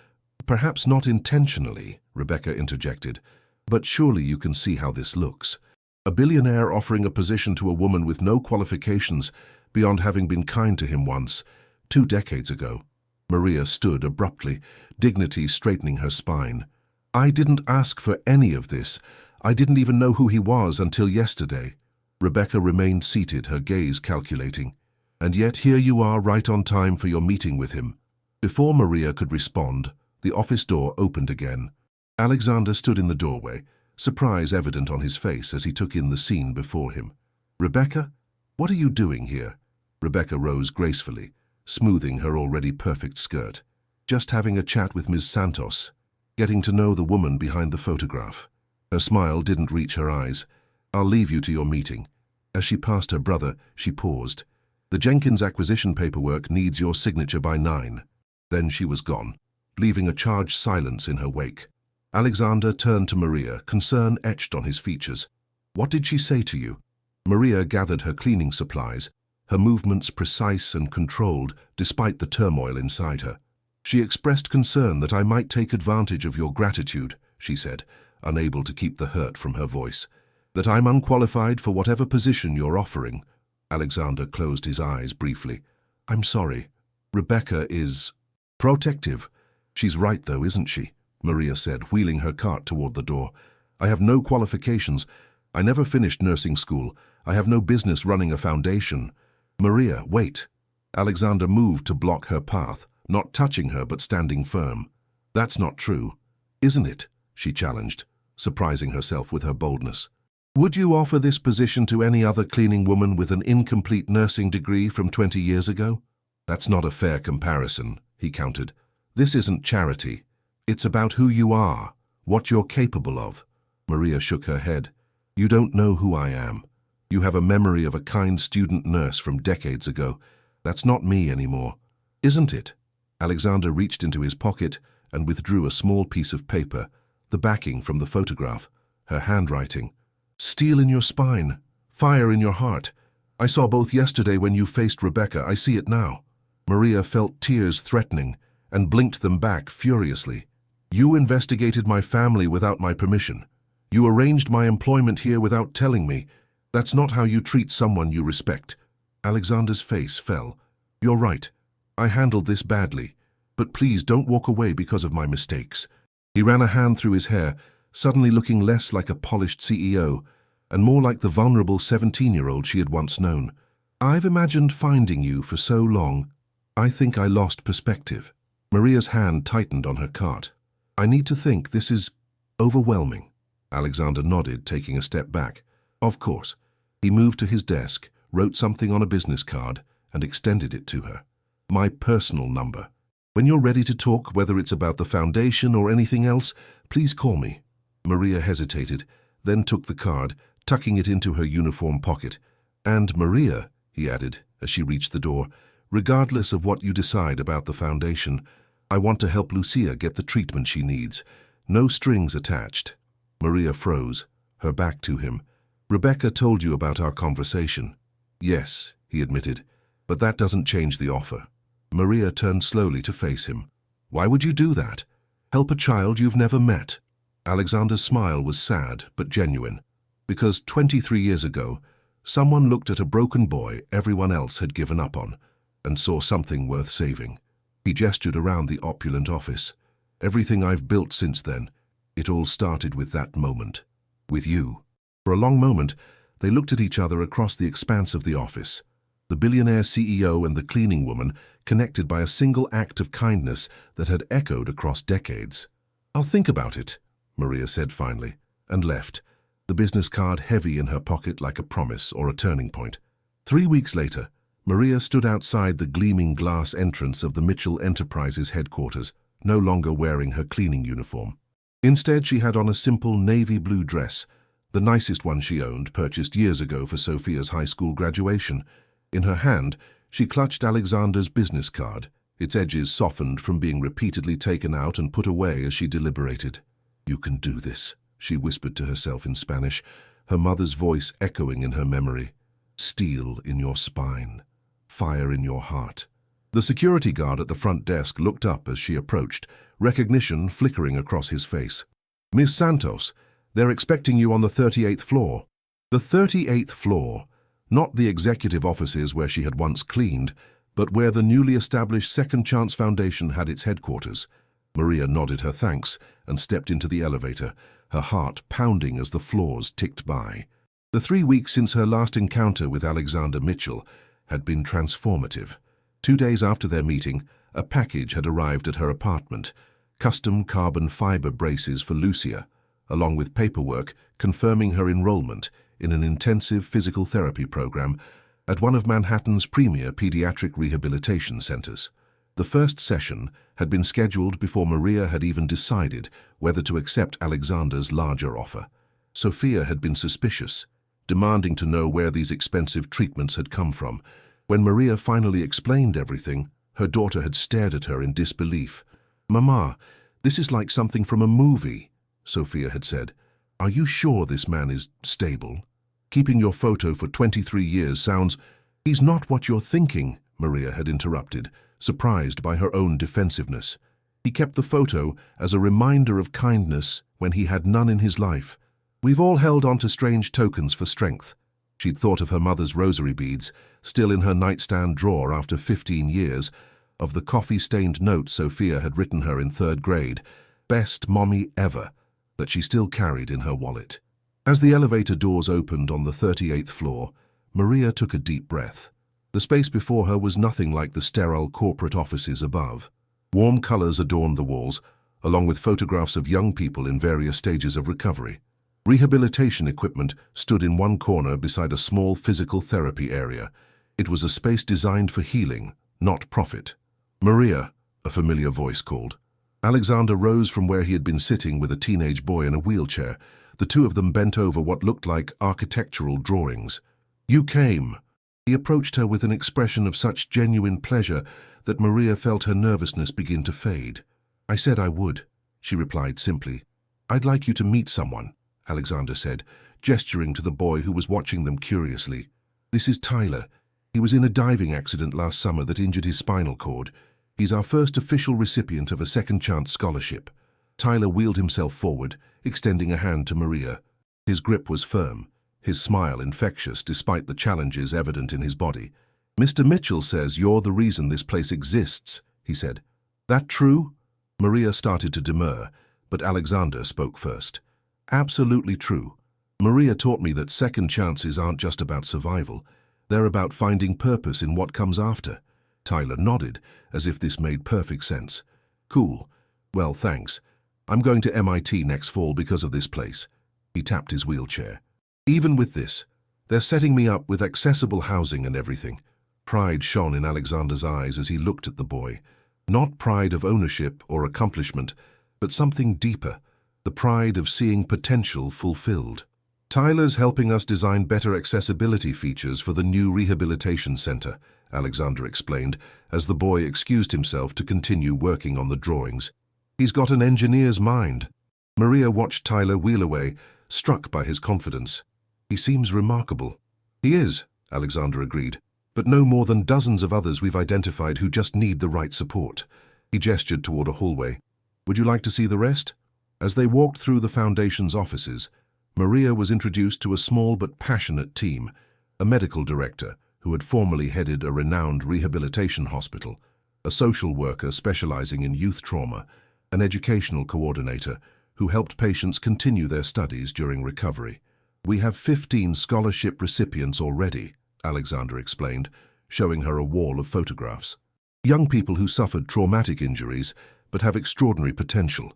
perhaps not intentionally, Rebecca interjected, but surely you can see how this looks. A billionaire offering a position to a woman with no qualifications beyond having been kind to him once, 2 decades ago. Maria stood abruptly, dignity straightening her spine. I didn't ask for any of this. I didn't even know who he was until yesterday. Rebecca remained seated, her gaze calculating. And yet here you are, right on time for your meeting with him. Before Maria could respond, the office door opened again. Alexander stood in the doorway, surprise evident on his face as he took in the scene before him. Rebecca, what are you doing here? Rebecca rose gracefully, smoothing her already perfect skirt. Just having a chat with Ms. Santos, getting to know the woman behind the photograph. Her smile didn't reach her eyes. I'll leave you to your meeting. As she passed her brother, she paused. The Jenkins acquisition paperwork needs your signature by 9. Then she was gone, leaving a charged silence in her wake. Alexander turned to Maria, concern etched on his features. What did she say to you? Maria gathered her cleaning supplies, her movements precise and controlled despite the turmoil inside her. She expressed concern that I might take advantage of your gratitude, she said, unable to keep the hurt from her voice. That I'm unqualified for whatever position you're offering. Alexander closed his eyes briefly. I'm sorry. Rebecca is protective. She's right though, isn't she? Maria said, wheeling her cart toward the door. I have no qualifications. I never finished nursing school. I have no business running a foundation. Maria, wait. Alexander moved to block her path, not touching her but standing firm. That's not true. Isn't it? She challenged, surprising herself with her boldness. Would you offer this position to any other cleaning woman with an incomplete nursing degree from 20 years ago? That's not a fair comparison, he countered. This isn't charity. It's about who you are, what you're capable of. Maria shook her head. You don't know who I am. You have a memory of a kind student nurse from decades ago. That's not me anymore. Isn't it? Alexander reached into his pocket and withdrew a small piece of paper, the backing from the photograph, her handwriting. Steel in your spine, fire in your heart. I saw both yesterday when you faced Rebecca. I see it now. Maria felt tears threatening and blinked them back furiously. You investigated my family without my permission. You arranged my employment here without telling me. That's not how you treat someone you respect. Alexander's face fell. You're right. I handled this badly. But please don't walk away because of my mistakes. He ran a hand through his hair, suddenly looking less like a polished CEO and more like the vulnerable 17-year-old she had once known. I've imagined finding you for so long. I think I lost perspective. Maria's hand tightened on her cart. I need to think this is overwhelming. Alexander nodded, taking a step back. Of course. He moved to his desk, wrote something on a business card, and extended it to her. My personal number. When you're ready to talk, whether it's about the foundation or anything else, please call me. Maria hesitated, then took the card, tucking it into her uniform pocket. And Maria, he added, as she reached the door, regardless of what you decide about the foundation, I want to help Lucia get the treatment she needs. No strings attached. Maria froze, her back to him. Rebecca told you about our conversation. Yes, he admitted, but that doesn't change the offer. Maria turned slowly to face him. Why would you do that? Help a child you've never met? Alexander's smile was sad but genuine. Because 23 years ago, someone looked at a broken boy everyone else had given up on and saw something worth saving. He gestured around the opulent office. Everything I've built since then, it all started with that moment. With you. For a long moment, they looked at each other across the expanse of the office. The billionaire CEO and the cleaning woman connected by a single act of kindness that had echoed across decades. I'll think about it, Maria said finally, and left, the business card heavy in her pocket like a promise or a turning point. 3 weeks later, Maria stood outside the gleaming glass entrance of the Mitchell Enterprises headquarters, no longer wearing her cleaning uniform. Instead, she had on a simple navy blue dress, the nicest one she owned, purchased years ago for Sophia's high school graduation. In her hand, she clutched Alexander's business card, its edges softened from being repeatedly taken out and put away as she deliberated. "You can do this," she whispered to herself in Spanish, her mother's voice echoing in her memory. "Steel in your spine, fire in your heart." The security guard at the front desk looked up as she approached, recognition flickering across his face. "Miss Santos, they're expecting you on the 38th floor." The 38th floor, not the executive offices where she had once cleaned, but where the newly established Second Chance Foundation had its headquarters. Maria nodded her thanks and stepped into the elevator, her heart pounding as the floors ticked by. The 3 weeks since her last encounter with Alexander Mitchell had been transformative. 2 days after their meeting, a package had arrived at her apartment, custom carbon fiber braces for Lucia, along with paperwork confirming her enrollment in an intensive physical therapy program at one of Manhattan's premier pediatric rehabilitation centers. The first session had been scheduled before Maria had even decided whether to accept Alexander's larger offer. Sophia had been suspicious, demanding to know where these expensive treatments had come from. When Maria finally explained everything, her daughter had stared at her in disbelief. "Mama, this is like something from a movie," Sophia had said. "Are you sure this man is stable? Keeping your photo for 23 years sounds—" "He's not what you're thinking," Maria had interrupted, surprised by her own defensiveness. "He kept the photo as a reminder of kindness when he had none in his life. We've all held on to strange tokens for strength." She'd thought of her mother's rosary beads, still in her nightstand drawer after 15 years, of the coffee-stained note Sophia had written her in 3rd grade, "Best mommy ever," that she still carried in her wallet. As the elevator doors opened on the 38th floor, Maria took a deep breath. The space before her was nothing like the sterile corporate offices above. Warm colors adorned the walls, along with photographs of young people in various stages of recovery. Rehabilitation equipment stood in one corner beside a small physical therapy area. It was a space designed for healing, not profit. "Maria," a familiar voice called. Alexander rose from where he had been sitting with a teenage boy in a wheelchair. The two of them bent over what looked like architectural drawings. "You came." He approached her with an expression of such genuine pleasure that Maria felt her nervousness begin to fade. "I said I would," she replied simply. "I'd like you to meet someone," Alexander said, gesturing to the boy who was watching them curiously. "This is Tyler. He was in a diving accident last summer that injured his spinal cord. He's our first official recipient of a Second Chance scholarship." Tyler wheeled himself forward, extending a hand to Maria. His grip was firm, his smile infectious despite the challenges evident in his body. "Mr. Mitchell says you're the reason this place exists," he said. "That true?" Maria started to demur, but Alexander spoke first. "Absolutely true. Maria taught me that second chances aren't just about survival. They're about finding purpose in what comes after." Tyler nodded, as if this made perfect sense. "Cool. Well, thanks. I'm going to MIT next fall because of this place." He tapped his wheelchair. "Even with this, they're setting me up with accessible housing and everything." Pride shone in Alexander's eyes as he looked at the boy. Not pride of ownership or accomplishment, but something deeper, the pride of seeing potential fulfilled. "Tyler's helping us design better accessibility features for the new rehabilitation center," Alexander explained, as the boy excused himself to continue working on the drawings. "He's got an engineer's mind." Maria watched Tyler wheel away, struck by his confidence. "He seems remarkable." "He is," Alexander agreed, "but no more than dozens of others we've identified who just need the right support." He gestured toward a hallway. "Would you like to see the rest?" As they walked through the Foundation's offices, Maria was introduced to a small but passionate team, a medical director who had formerly headed a renowned rehabilitation hospital, a social worker specializing in youth trauma, an educational coordinator who helped patients continue their studies during recovery. "We have 15 scholarship recipients already," Alexander explained, showing her a wall of photographs. "Young people who suffered traumatic injuries but have extraordinary potential.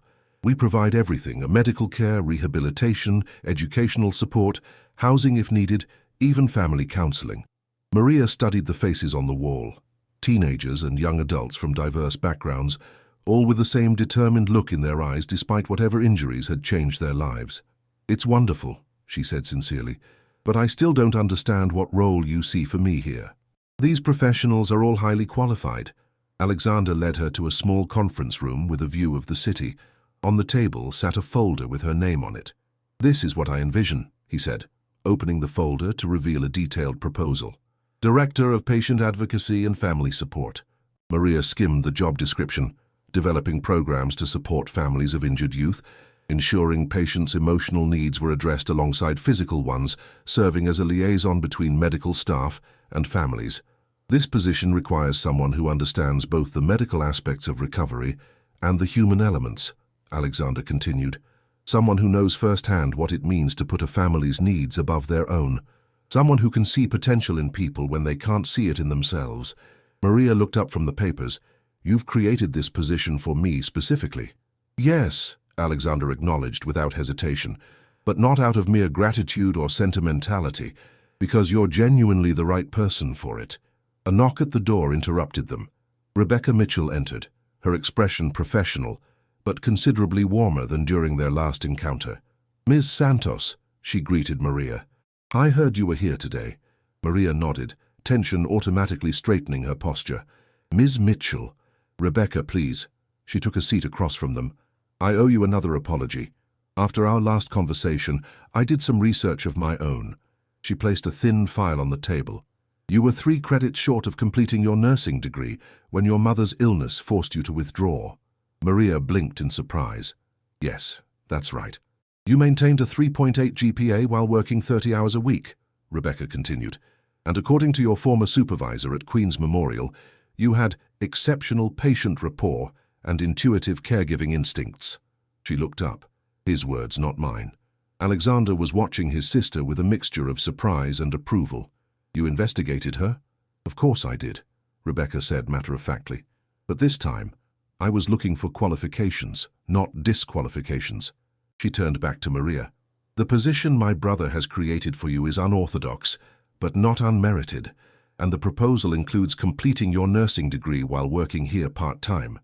We provide everything: medical care, rehabilitation, educational support, housing if needed, even family counseling. Maria studied the faces on the wall. Teenagers and young adults from diverse backgrounds, all with the same determined look in their eyes despite whatever injuries had changed their lives. "It's wonderful," she said sincerely, "but I still don't understand what role you see for me here." "These professionals are all highly qualified." Alexander led her to a small conference room with a view of the city. On the table sat a folder with her name on it. "This is what I envision," he said, opening the folder to reveal a detailed proposal. "Director of Patient Advocacy and Family Support." Maria skimmed the job description: developing programs to support families of injured youth, ensuring patients' emotional needs were addressed alongside physical ones, serving as a liaison between medical staff and families. "This position requires someone who understands both the medical aspects of recovery and the human elements," Alexander continued. "Someone who knows firsthand what it means to put a family's needs above their own. Someone who can see potential in people when they can't see it in themselves." Maria looked up from the papers. "You've created this position for me specifically." "Yes," Alexander acknowledged without hesitation, "but not out of mere gratitude or sentimentality, because you're genuinely the right person for it." A knock at the door interrupted them. Rebecca Mitchell entered, her expression professional, but considerably warmer than during their last encounter. "Ms. Santos," she greeted Maria. "I heard you were here today." Maria nodded, tension automatically straightening her posture. "Ms. Mitchell." "Rebecca, please." She took a seat across from them. "I owe you another apology. After our last conversation, I did some research of my own." She placed a thin file on the table. "You were 3 credits short of completing your nursing degree when your mother's illness forced you to withdraw." Maria blinked in surprise. "Yes, that's right." "You maintained a 3.8 GPA while working 30 hours a week," Rebecca continued. "And according to your former supervisor at Queen's Memorial, you had exceptional patient rapport and intuitive caregiving instincts." She looked up. His words, not mine. Alexander was watching his sister with a mixture of surprise and approval. "You investigated her?" "Of course I did," Rebecca said matter-of-factly. "But this time, I was looking for qualifications, not disqualifications." She turned back to Maria. "The position my brother has created for you is unorthodox, but not unmerited, and the proposal includes completing your nursing degree while working here part-time."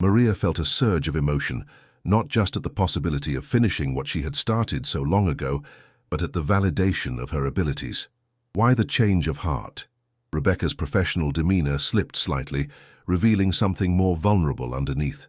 Maria felt a surge of emotion, not just at the possibility of finishing what she had started so long ago, but at the validation of her abilities. Why the change of heart? Rebecca's professional demeanor slipped slightly, revealing something more vulnerable underneath.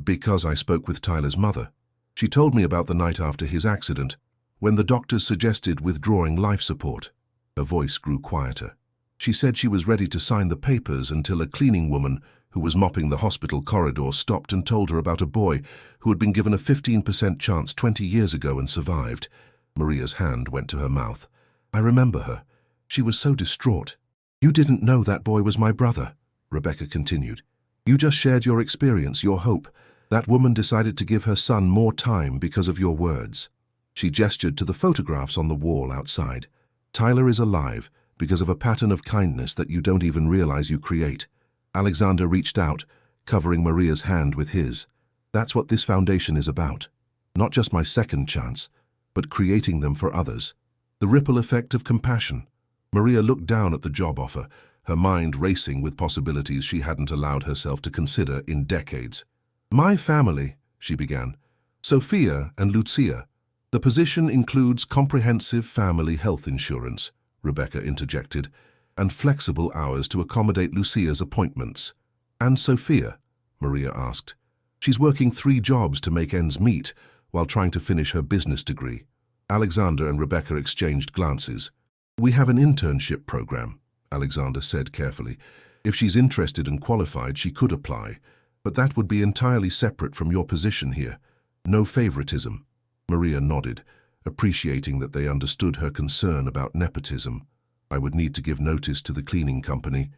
"Because I spoke with Tyler's mother. She told me about the night after his accident, when the doctors suggested withdrawing life support." Her voice grew quieter. "She said she was ready to sign the papers until a cleaning woman who was mopping the hospital corridor stopped and told her about a boy who had been given a 15% chance 20 years ago and survived." Maria's hand went to her mouth. "I remember her. She was so distraught." "You didn't know that boy was my brother," Rebecca continued. "You just shared your experience, your hope. That woman decided to give her son more time because of your words." She gestured to the photographs on the wall outside. "Tyler is alive because of a pattern of kindness that you don't even realize you create." Alexander reached out, covering Maria's hand with his. "That's what this foundation is about. Not just my second chance, but creating them for others. The ripple effect of compassion." Maria looked down at the job offer, her mind racing with possibilities she hadn't allowed herself to consider in decades. "My family," she began. "Sophia and Lucia. The position includes comprehensive family health insurance," Rebecca interjected, "and flexible hours to accommodate Lucia's appointments." "And Sophia?" Maria asked. "She's working 3 jobs to make ends meet while trying to finish her business degree." Alexander and Rebecca exchanged glances. "We have an internship program," Alexander said carefully. "If she's interested and qualified, she could apply, but that would be entirely separate from your position here. No favoritism." Maria nodded, appreciating that they understood her concern about nepotism. "I would need to give notice to the cleaning company."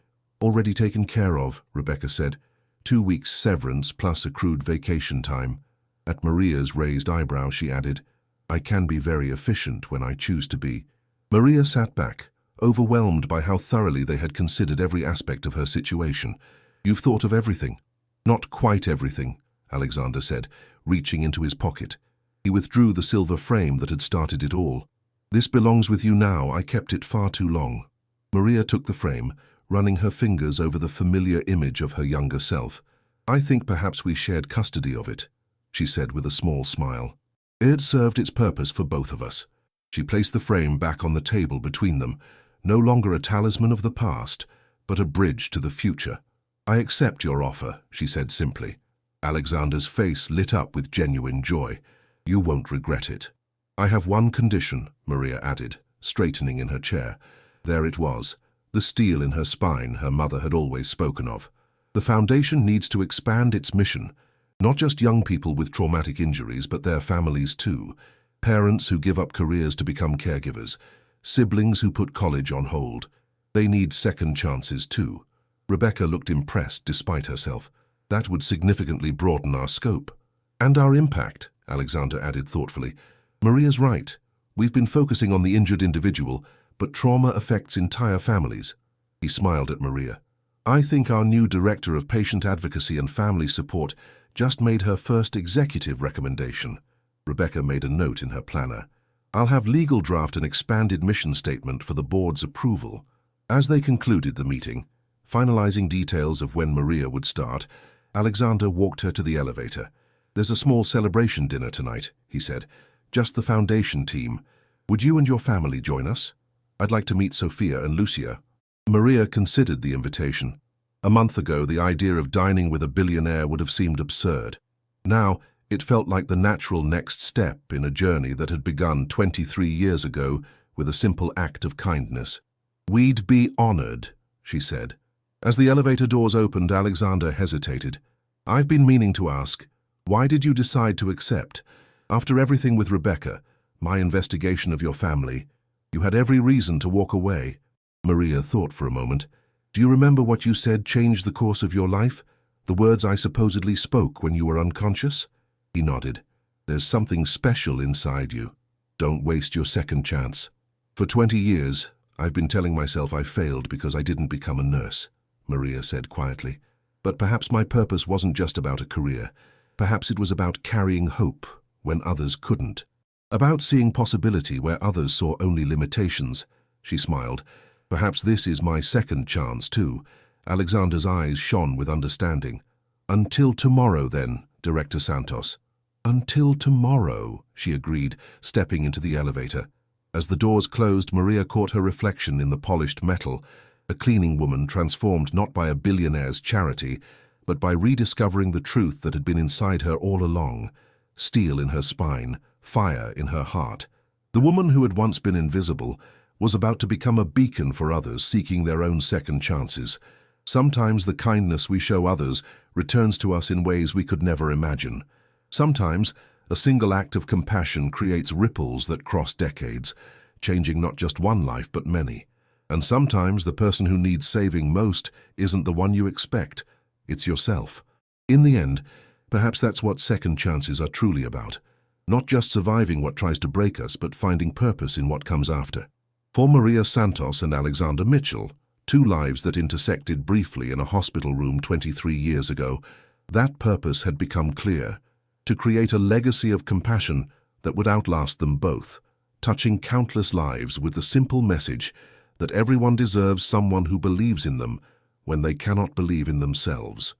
"Already taken care of," Rebecca said. 2 weeks severance plus accrued vacation time." At Maria's raised eyebrow, she added, "I can be very efficient when I choose to be." Maria sat back, overwhelmed by how thoroughly they had considered every aspect of her situation. "You've thought of everything." "Not quite everything," Alexander said, reaching into his pocket. He withdrew the silver frame that had started it all. "This belongs with you now. I kept it far too long." Maria took the frame, running her fingers over the familiar image of her younger self. "I think perhaps we shared custody of it," she said with a small smile. It served its purpose for both of us. She placed the frame back on the table between them, no longer a talisman of the past, but a bridge to the future. "I accept your offer," she said simply. Alexander's face lit up with genuine joy. "You won't regret it." "I have one condition," Maria added, straightening in her chair. There it was, the steel in her spine her mother had always spoken of. "The foundation needs to expand its mission. Not just young people with traumatic injuries, but their families too. Parents who give up careers to become caregivers. Siblings who put college on hold. They need second chances too." Rebecca looked impressed despite herself. "That would significantly broaden our scope." "And our impact," Alexander added thoughtfully. "Maria's right. We've been focusing on the injured individual, but trauma affects entire families." He smiled at Maria. "I think our new Director of Patient Advocacy and Family Support just made her first executive recommendation." Rebecca made a note in her planner. "I'll have legal draft an expanded mission statement for the board's approval." As they concluded the meeting, finalizing details of when Maria would start, Alexander walked her to the elevator. "There's a small celebration dinner tonight," he said. "Just the foundation team. Would you and your family join us? I'd like to meet Sophia and Lucia." Maria considered the invitation. A month ago, the idea of dining with a billionaire would have seemed absurd. Now, it felt like the natural next step in a journey that had begun 23 years ago with a simple act of kindness. "We'd be honored," she said. As the elevator doors opened, Alexander hesitated. "I've been meaning to ask, why did you decide to accept? After everything with Rebecca, my investigation of your family, you had every reason to walk away." Maria thought for a moment. "Do you remember what you said changed the course of your life? The words I supposedly spoke when you were unconscious?" He nodded. "There's something special inside you. Don't waste your second chance. For 20 years, I've been telling myself I failed because I didn't become a nurse," Maria said quietly. "But perhaps my purpose wasn't just about a career. Perhaps it was about carrying hope when others couldn't. About seeing possibility where others saw only limitations." She smiled. "Perhaps this is my second chance, too." Alexander's eyes shone with understanding. "Until tomorrow, then, Director Santos." "Until tomorrow," she agreed, stepping into the elevator. As the doors closed, Maria caught her reflection in the polished metal, a cleaning woman transformed not by a billionaire's charity, but by rediscovering the truth that had been inside her all along. Steel in her spine, fire in her heart. The woman who had once been invisible was about to become a beacon for others seeking their own second chances. Sometimes the kindness we show others returns to us in ways we could never imagine. Sometimes a single act of compassion creates ripples that cross decades, changing not just one life but many. And sometimes the person who needs saving most isn't the one you expect, it's yourself. In the end, perhaps that's what second chances are truly about. Not just surviving what tries to break us, but finding purpose in what comes after. For Maria Santos and Alexander Mitchell, two lives that intersected briefly in a hospital room 23 years ago, that purpose had become clear: to create a legacy of compassion that would outlast them both, touching countless lives with the simple message that everyone deserves someone who believes in them when they cannot believe in themselves.